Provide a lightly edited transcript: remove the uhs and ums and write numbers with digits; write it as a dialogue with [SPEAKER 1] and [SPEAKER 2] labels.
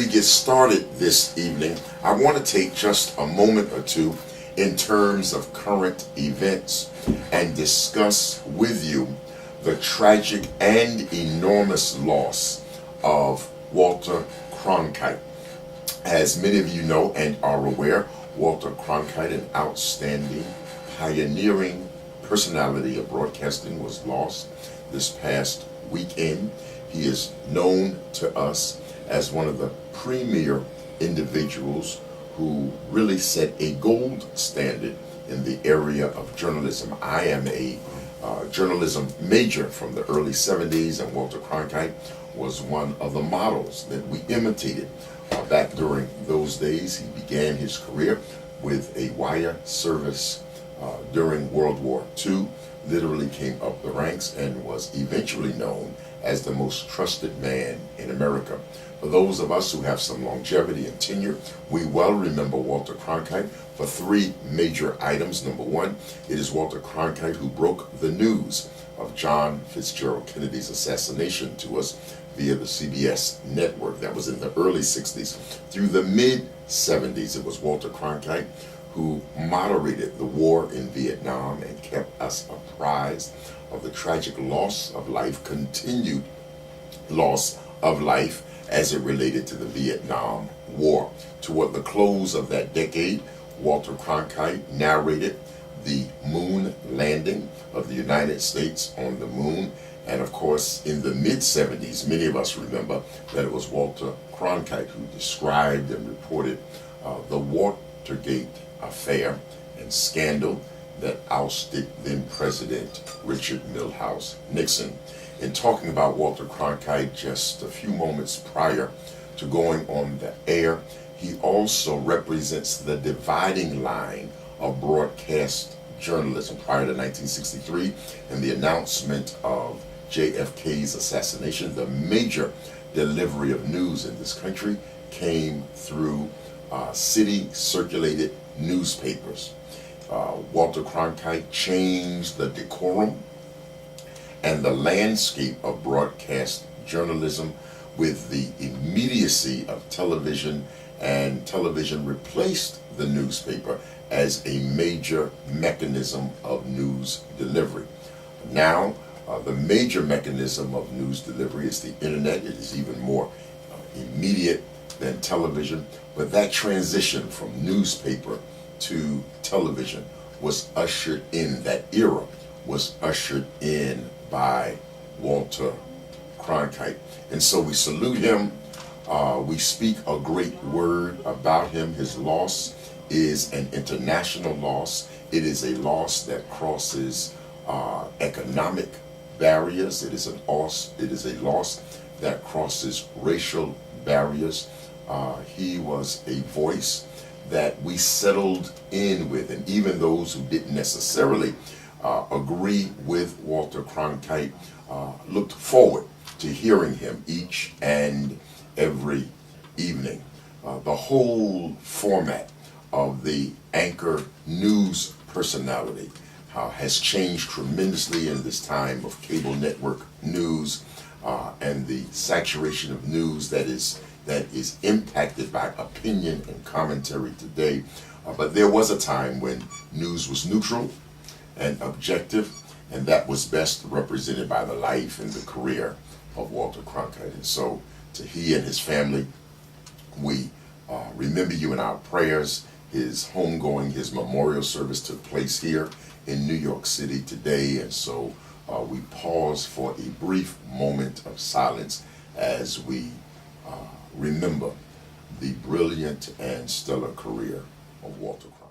[SPEAKER 1] we get started this evening, I want to take just a moment or two in terms of current events and discuss with you the tragic and enormous loss of Walter Cronkite. As many of you know and are aware, Walter Cronkite, an outstanding, pioneering personality of broadcasting, was lost this past weekend. He is known to us as one of the premier individuals who really set a gold standard in the area of journalism. I am a journalism major from the early 70s, and Walter Cronkite was one of the models that we imitated back during those days. He began his career with a wire service during World War II, literally came up the ranks and was eventually known as the most trusted man in America. For those of us who have some longevity and tenure, we well remember Walter Cronkite for three major items. Number one, it is Walter Cronkite who broke the news of John Fitzgerald Kennedy's assassination to us via the CBS network. That was in the early 60s. Through the mid-70s, it was Walter Cronkite who moderated the war in Vietnam and kept us apprised of the tragic loss of life, continued loss of life as it related to the Vietnam War. Toward the close of that decade, Walter Cronkite narrated the moon landing of the United States on the moon. And of course, in the mid-70s, many of us remember that it was Walter Cronkite who described and reported the Watergate affair and scandal that ousted then President Richard Milhous Nixon. In talking about Walter Cronkite just a few moments prior to going on the air, he also represents the dividing line of broadcast journalism. Prior to 1963 and the announcement of JFK's assassination, the major delivery of news in this country came through city-circulated newspapers. Walter Cronkite changed the decorum and the landscape of broadcast journalism with the immediacy of television, and television replaced the newspaper as a major mechanism of news delivery. Now, the major mechanism of news delivery is the internet. It is even more immediate than television, but that transition from newspaper to television was ushered in, that era was ushered in by Walter Cronkite. And so we salute him. We speak a great word about him. His loss is an international loss. It is a loss that crosses economic barriers. It is a loss that crosses racial barriers. He was a voice that we settled in with, and even those who didn't necessarily agree with Walter Cronkite looked forward to hearing him each and every evening. The whole format of the anchor news personality has changed tremendously in this time of cable network news and the saturation of news that is impacted by opinion and commentary today. But there was a time when news was neutral and objective, and that was best represented by the life and the career of Walter Cronkite. And so to he and his family, we remember you in our prayers. His homegoing, his memorial service took place here in New York City today, and so we pause for a brief moment of silence as we remember the brilliant and stellar career of Walter Cronkite.